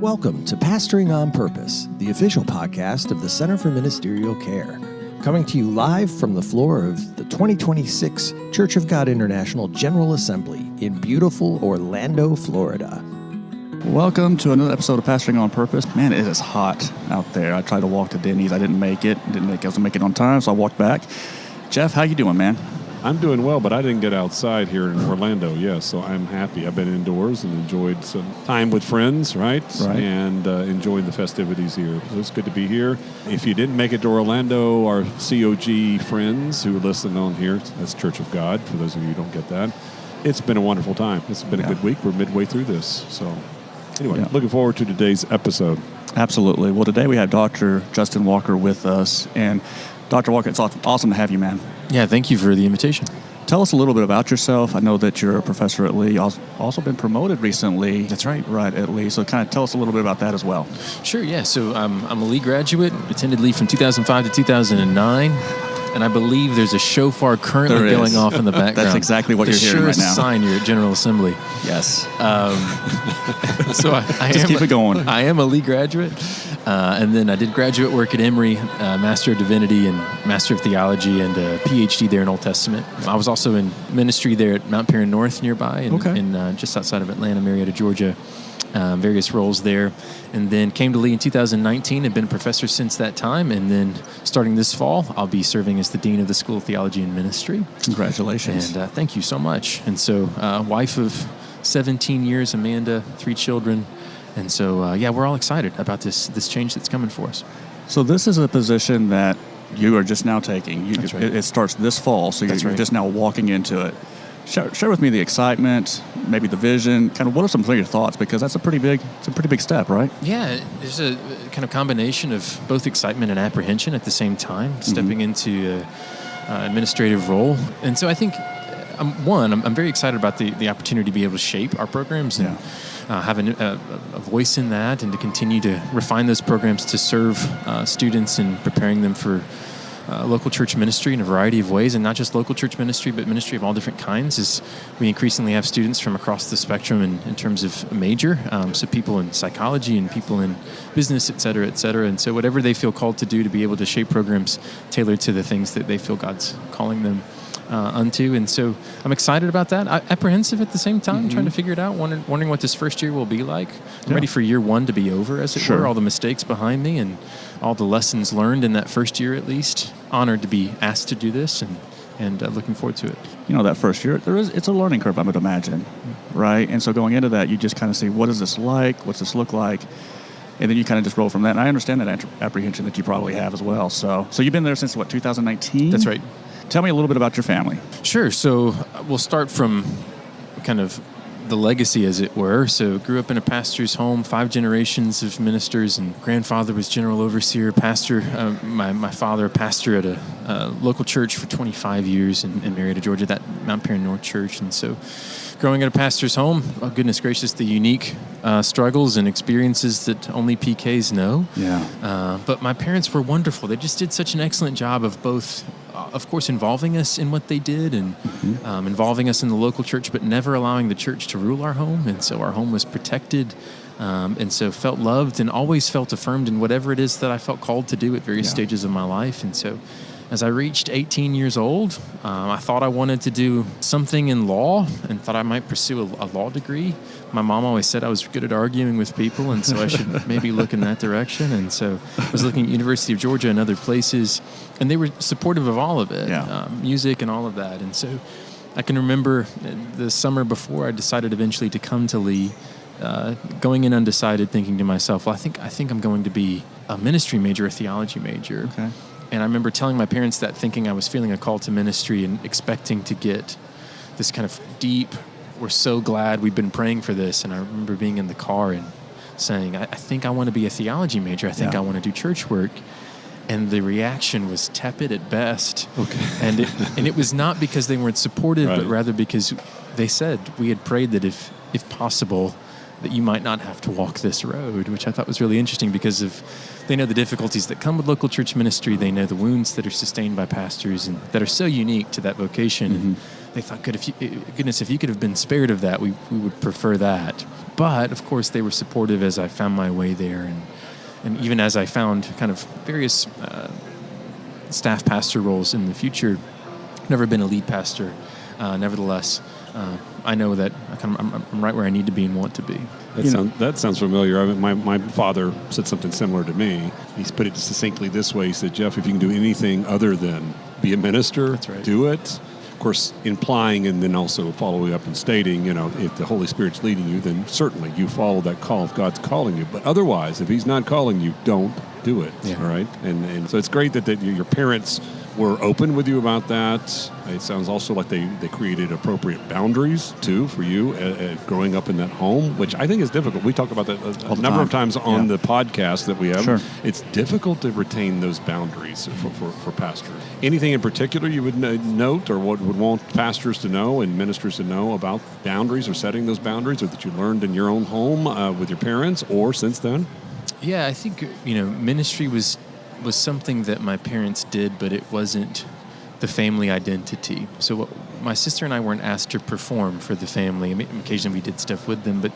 Welcome to Pastoring on Purpose, the official podcast of the Center for Ministerial Care, coming to you live from the floor of the 2026 Church of God International General Assembly in beautiful Orlando, Florida. Welcome to another episode of Pastoring on Purpose. Man, it is hot out there. I tried to walk to Denny's. I didn't make it. I wasn't making it on time, so I walked back. Jeff, how you doing, man? I'm doing well, but I didn't get outside here in Orlando, so I'm happy. I've been indoors and enjoyed some time with friends, right? And enjoying the festivities here. So it's good to be here. If you didn't make it to Orlando, our COG friends who listen on here, that's Church of God, for those of you who don't get that, it's been a wonderful time. It's been a good week. We're midway through this. So anyway, looking forward to today's episode. Absolutely. Well, today we have Dr. Justin Walker with us. And Dr. Walker, it's awesome to have you, man. Yeah, thank you for the invitation. Tell us a little bit about yourself. I know that you're a professor at Lee, also been promoted recently. That's right. Right, at Lee. So kind of tell us a little bit about that as well. Sure, yeah. So I'm a Lee graduate, attended Lee from 2005 to 2009. And I believe there's a shofar currently going off in the background. That's exactly what you're hearing right now. The surest sign you're at General Assembly. Yes. So I Just keep it going. I am a Lee graduate. And then I did graduate work at Emory, Master of Divinity and Master of Theology and a PhD there in Old Testament. I was also in ministry there at Mount Perrin North nearby in just outside of Atlanta, Marietta, Georgia. Various roles there, and then came to Lee in 2019 and been a professor since that time. And then starting this fall, I'll be serving as the Dean of the School of Theology and Ministry. Congratulations. And thank you so much. And so wife of 17 years, Amanda, 3 children. And so, we're all excited about this change that's coming for us. So this is a position that you are just now taking. That's right. It starts this fall, so you're just now walking into it. Share with me the excitement, maybe the vision, kind of what are some of your thoughts, because that's a pretty big step, right? Yeah, there's a kind of combination of both excitement and apprehension at the same time, stepping into an administrative role. And so I think, I'm very excited about the opportunity to be able to shape our programs and have a voice in that, and to continue to refine those programs to serve students and preparing them for local church ministry in a variety of ways, and not just local church ministry, but ministry of all different kinds, as we increasingly have students from across the spectrum in terms of major, so people in psychology and people in business, et cetera, and so whatever they feel called to do, to be able to shape programs tailored to the things that they feel God's calling them unto. And so I'm excited about that. Apprehensive at the same time, trying to figure it out, wondering what this first year will be like. I'm ready for year one to be over, as it were, all the mistakes behind me and all the lessons learned in that first year at least. Honored to be asked to do this and looking forward to it. You know, that first year, it's a learning curve, I would imagine, right? And so going into that, you just kind of see, what is this like? What's this look like? And then you kind of just roll from that. And I understand that apprehension that you probably have as well. So you've been there since, 2019? That's right. Tell me a little bit about your family. Sure. So we'll start from kind of the legacy, as it were. So grew up in a pastor's home, 5 generations of ministers, and grandfather was general overseer, pastor. My father, pastor at a local church for 25 years in Marietta, Georgia, that Mount Perrin North Church. And so growing at a pastor's home, oh goodness gracious, the unique struggles and experiences that only PKs know. Yeah. But my parents were wonderful. They just did such an excellent job of both, of course, involving us in what they did and involving us in the local church, but never allowing the church to rule our home. And so our home was protected, and so felt loved and always felt affirmed in whatever it is that I felt called to do at various stages of my life. And so as I reached 18 years old, I thought I wanted to do something in law and thought I might pursue a law degree. My mom always said I was good at arguing with people, and so I should maybe look in that direction. And so I was looking at University of Georgia and other places, and they were supportive of all of it, music and all of that. And so I can remember the summer before I decided eventually to come to Lee, going in undecided, thinking to myself, well, I think I'm going to be a ministry major, a theology major. Okay. And I remember telling my parents that, thinking I was feeling a call to ministry and expecting to get this kind of deep, we're so glad we've been praying for this. And I remember being in the car and saying, I think I want to be a theology major. I think I want to do church work. And the reaction was tepid at best. Okay. And it was not because they weren't supportive, but rather because they said we had prayed that if possible, that you might not have to walk this road, which I thought was really interesting because they know the difficulties that come with local church ministry. They know the wounds that are sustained by pastors and that are so unique to that vocation. And they thought, if you could have been spared of that, we would prefer that. But, of course, they were supportive as I found my way there. And even as I found kind of various staff pastor roles in the future, never been a lead pastor. Nevertheless, I know that I'm right where I need to be and want to be. That sounds familiar. I mean, my father said something similar to me. He's put it succinctly this way. He said, Jeff, if you can do anything other than be a minister, That's right. do it. Of course, implying and then also following up and stating, if the Holy Spirit's leading you, then certainly you follow that call if God's calling you. But otherwise, if He's not calling you, don't do it. Yeah. All right? And so it's great that your parents were open with you about that. It sounds also like they created appropriate boundaries, too, for you growing up in that home, which I think is difficult. We talk about that a number of times on the podcast that we have. Sure. It's difficult to retain those boundaries for pastors. Anything in particular you would note or would want pastors to know and ministers to know about boundaries or setting those boundaries, or that you learned in your own home with your parents or since then? Yeah, I think, ministry was something that my parents did, but it wasn't the family identity. So my sister and I weren't asked to perform for the family. I mean, occasionally we did stuff with them, but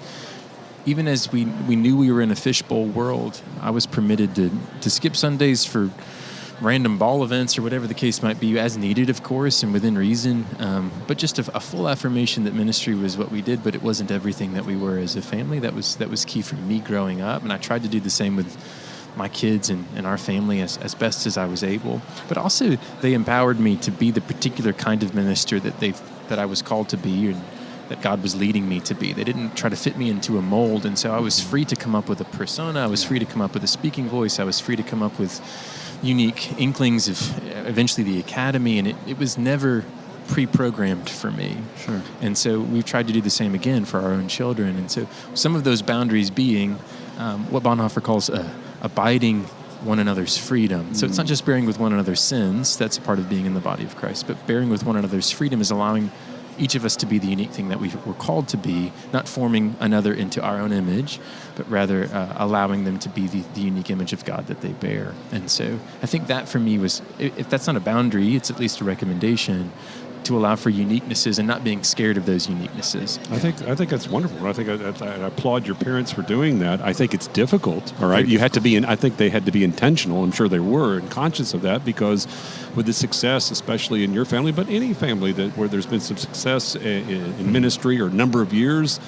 even as we knew we were in a fishbowl world, I was permitted to skip Sundays for random ball events or whatever the case might be, as needed, of course, and within reason. But just a full affirmation that ministry was what we did, but it wasn't everything that we were as a family. That was key for me growing up, and I tried to do the same with my kids and our family as best as I was able. But also, they empowered me to be the particular kind of minister that I was called to be and that God was leading me to be. They didn't try to fit me into a mold, and so I was free to come up with a persona. I was free to come up with a speaking voice. I was free to come up with unique inklings of eventually the academy, and it was never pre-programmed for me. Sure. And so we've tried to do the same again for our own children. And so some of those boundaries being what Bonhoeffer calls abiding one another's freedom. So it's not just bearing with one another's sins. That's a part of being in the body of Christ. But bearing with one another's freedom is allowing each of us to be the unique thing that we were called to be, not forming another into our own image, but rather allowing them to be the unique image of God that they bear. And so I think that for me was, if that's not a boundary, it's at least a recommendation to allow for uniquenesses and not being scared of those uniquenesses. I think that's wonderful. I applaud your parents for doing that. I think it's difficult. All right, you had to be. I think they had to be intentional. I'm sure they were and conscious of that, because with the success, especially in your family, but any family where there's been some success in ministry or number of years.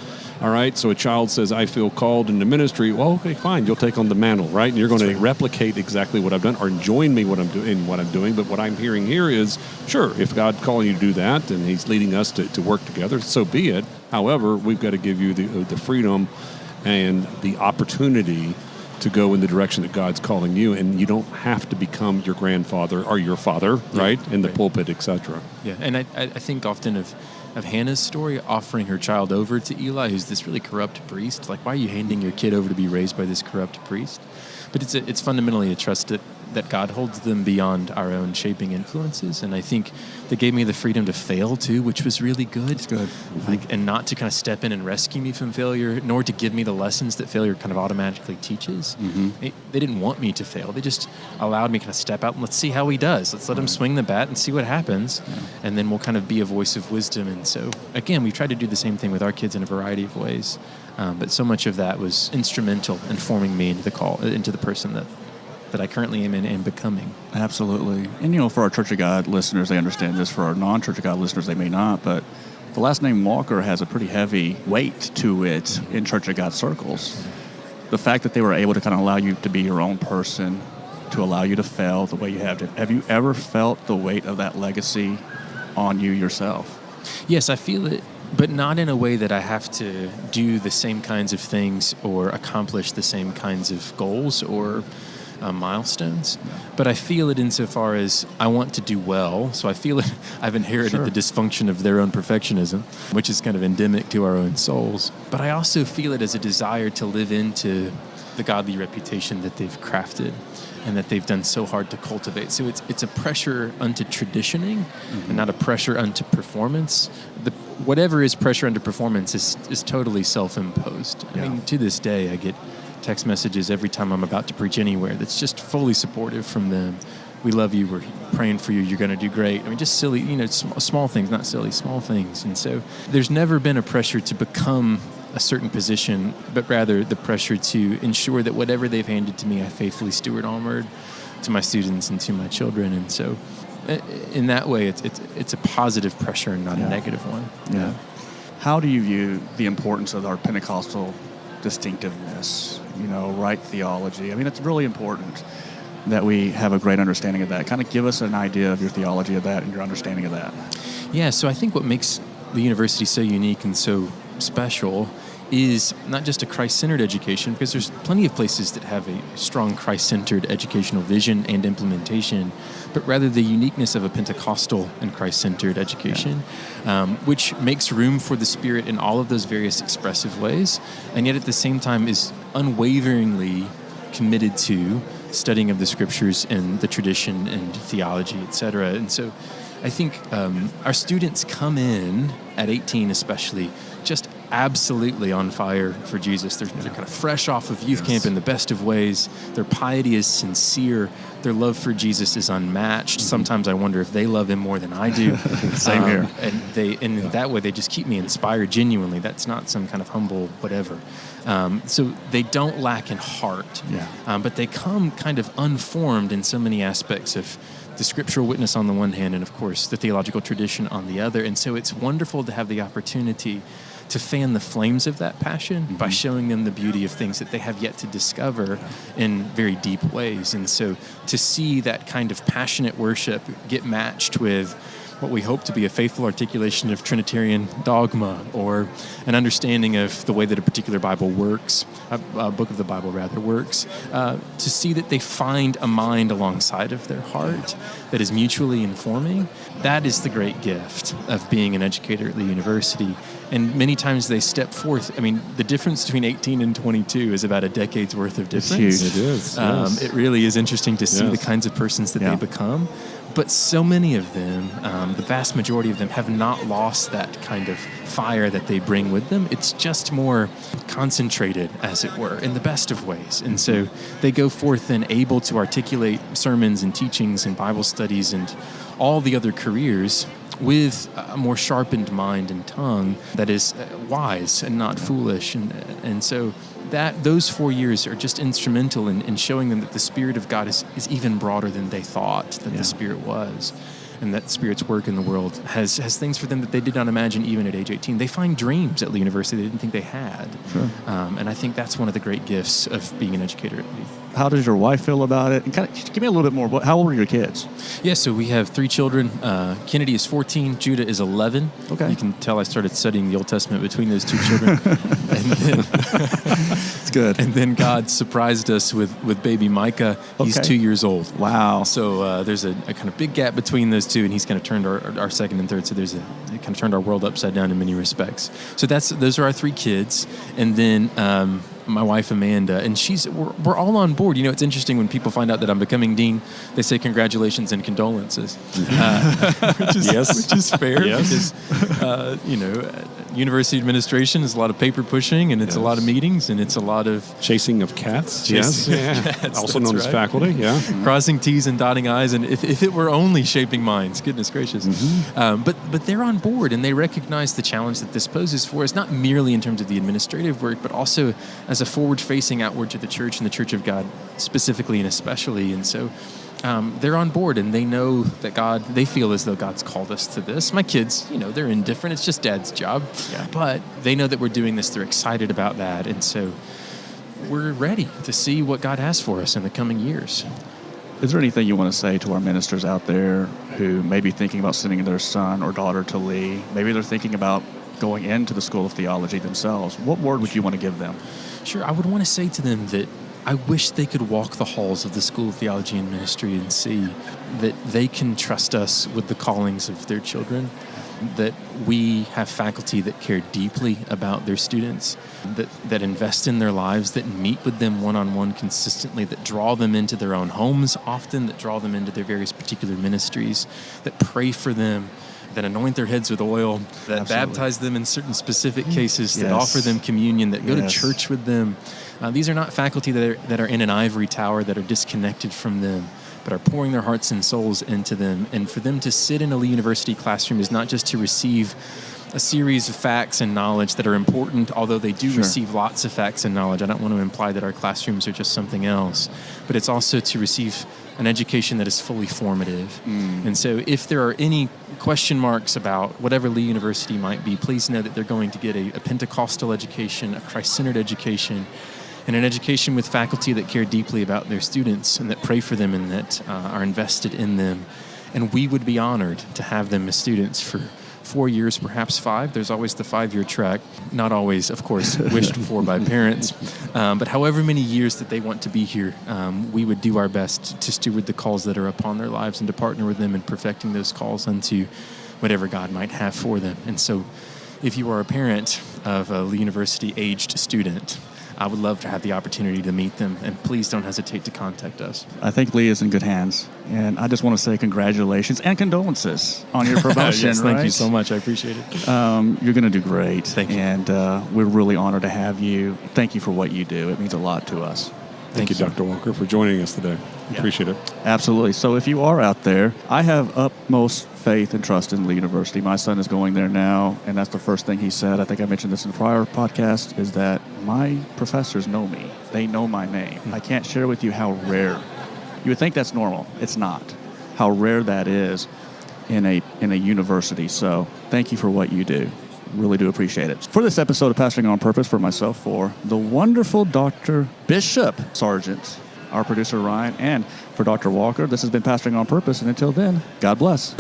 All right, so a child says, I feel called into ministry. Well, okay, fine. You'll take on the mantle, right? And you're going to replicate exactly what I've done or join me what I'm doing. But what I'm hearing here is, sure, if God's calling you to do that and He's leading us to work together, so be it. However, we've got to give you the freedom and the opportunity to go in the direction that God's calling you, and you don't have to become your grandfather or your father, right, in the pulpit, etc. Yeah, and I think often of Hannah's story, offering her child over to Eli, who's this really corrupt priest. Like, why are you handing your kid over to be raised by this corrupt priest? But it's fundamentally a trust that God holds them beyond our own shaping influences. And I think that gave me the freedom to fail too, which was really good. It's good. And not to kind of step in and rescue me from failure, nor to give me the lessons that failure kind of automatically teaches. Mm-hmm. They didn't want me to fail. They just allowed me to kind of step out and let's see how he does. Let's let him swing the bat and see what happens. Yeah. And then we'll kind of be a voice of wisdom. And so, again, we tried to do the same thing with our kids in a variety of ways. But so much of that was instrumental in forming me into the person that I currently am in and becoming. Absolutely. And, for our Church of God listeners, they understand this. For our non-Church of God listeners, they may not. But the last name Walker has a pretty heavy weight to it in Church of God circles. The fact that they were able to kind of allow you to be your own person, to allow you to fail the way you have to. Have you ever felt the weight of that legacy on you yourself? Yes, I feel it. But not in a way that I have to do the same kinds of things or accomplish the same kinds of goals or milestones. But I feel it insofar as I want to do well. So I feel it. I've inherited the dysfunction of their own perfectionism, which is kind of endemic to our own souls. But I also feel it as a desire to live into the godly reputation that they've crafted and that they've done so hard to cultivate. So it's a pressure unto traditioning and not a pressure unto performance. Whatever is pressure unto performance is totally self-imposed. Yeah. I mean, to this day, I get text messages every time I'm about to preach anywhere that's just fully supportive from them. We love you. We're praying for you. You're going to do great. I mean, just silly, small things, not silly, small things. And so there's never been a pressure to become a certain position, but rather the pressure to ensure that whatever they've handed to me, I faithfully steward onward to my students and to my children. And so in that way, it's a positive pressure and not a negative one. Yeah. How do you view the importance of our Pentecostal distinctiveness, right theology? I mean, it's really important that we have a great understanding of that. Kind of give us an idea of your theology of that and your understanding of that. Yeah, so I think what makes the university so unique and so special is not just a Christ-centered education, because there's plenty of places that have a strong Christ-centered educational vision and implementation, but rather the uniqueness of a Pentecostal and Christ-centered education, which makes room for the Spirit in all of those various expressive ways, and yet at the same time is unwaveringly committed to studying of the Scriptures and the tradition and theology, etc. And so I think our students come in at 18 especially just absolutely on fire for Jesus. They're kind of fresh off of youth camp in the best of ways. Their piety is sincere. Their love for Jesus is unmatched. Sometimes I wonder if they love him more than I do. Same here. And in that way, they just keep me inspired genuinely. That's not some kind of humble whatever. So they don't lack in heart, but they come kind of unformed in so many aspects of the scriptural witness on the one hand and, of course, the theological tradition on the other. And so it's wonderful to have the opportunity to fan the flames of that passion by showing them the beauty of things that they have yet to discover in very deep ways. And so to see that kind of passionate worship get matched with what we hope to be a faithful articulation of Trinitarian dogma or an understanding of the way that a particular Bible works, a book of the Bible rather works, to see that they find a mind alongside of their heart that is mutually informing, that is the great gift of being an educator at the university. And many times they step forth. I mean, the difference between 18 and 22 is about a decade's worth of difference. It's huge. It is. Yes. It really is interesting to see the kinds of persons that they become. But so many of them, the vast majority of them, have not lost that kind of fire that they bring with them. It's just more concentrated, as it were, in the best of ways. And so they go forth and able to articulate sermons and teachings and Bible studies and all the other careers with a more sharpened mind and tongue that is wise and not foolish. And so those 4 years are just instrumental in showing them that the Spirit of God is even broader than they thought that the Spirit was. And that Spirit's work in the world has things for them that they did not imagine even at age 18. They find dreams at the university they didn't think they had. Sure. And I think that's one of the great gifts of being an educator at the How does your wife feel about it? And kind of give me a little bit more. How old are your kids? Yeah, so we have 3 children. Kennedy is 14. Judah is 11. Okay. You can tell I started studying the Old Testament between those 2 children. It's good. And then God surprised us with baby Micah. He's 2 years old. Wow. So there's a kind of big gap between those 2, and he's kind of turned our second and third. So it kind of turned our world upside down in many respects. So those are our 3 kids. And then my wife Amanda, and we're all on board. You know, it's interesting when people find out that I'm becoming dean, they say congratulations and condolences, which is fair because university administration is a lot of paper pushing, and it's a lot of meetings, and it's a lot of chasing of cats. Cats, Also known as faculty. Yeah, crossing T's and dotting I's, and if it were only shaping minds, goodness gracious. But they're on board, and they recognize the challenge that this poses for us, not merely in terms of the administrative work, but also as a forward-facing outward to the church and the Church of God specifically and especially. And so they're on board, and they know that they feel as though God's called us to this. My kids, they're indifferent. It's just Dad's job. Yeah. But they know that we're doing this. They're excited about that. And so we're ready to see what God has for us in the coming years. Is there anything you want to say to our ministers out there who may be thinking about sending their son or daughter to Lee? Maybe they're thinking about going into the School of Theology themselves. What word would you want to give them? Sure. I would want to say to them that I wish they could walk the halls of the School of Theology and Ministry and see that they can trust us with the callings of their children, that we have faculty that care deeply about their students, that invest in their lives, that meet with them one-on-one consistently, that draw them into their own homes often, that draw them into their various particular ministries, that pray for them, that anoint their heads with oil, that baptize them in certain specific cases, that offer them communion, that go to church with them. These are not faculty that are in an ivory tower, that are disconnected from them, but are pouring their hearts and souls into them. And for them to sit in a university classroom is not just to receive a series of facts and knowledge that are important, although they do Sure. receive lots of facts and knowledge. I don't want to imply that our classrooms are just something else, but it's also to receive an education that is fully formative. And so if there are any question marks about whatever Lee University might be, please know that they're going to get a Pentecostal education, a Christ-centered education, and an education with faculty that care deeply about their students and that pray for them and that are invested in them. And we would be honored to have them as students for 4 years, perhaps 5. There's always the 5-year track. Not always, of course, wished for by parents. But however many years that they want to be here, we would do our best to steward the calls that are upon their lives and to partner with them in perfecting those calls unto whatever God might have for them. And so if you are a parent of a Lee University-aged student, I would love to have the opportunity to meet them, and please don't hesitate to contact us. I think Lee is in good hands, and I just want to say congratulations and condolences on your promotion. Yes, thank right? you so much. I appreciate it. You're going to do great. Thank you. And we're really honored to have you. Thank you for what you do. It means a lot to us. Thank you, Dr. Walker, for joining us today. Yeah. Appreciate it. Absolutely. So if you are out there, I have utmost faith and trust in Lee University. My son is going there now, and that's the first thing he said. I think I mentioned this in the prior podcast, is that my professors know me. They know my name. I can't share with you how rare. You would think that's normal. It's not. How rare that is in a university. So thank you for what you do. Really do appreciate it. For this episode of Pastoring on Purpose, for myself, for the wonderful Dr. Bishop Sargent, our producer Ryan, and for Dr. Walker, this has been Pastoring on Purpose. And until then, God bless.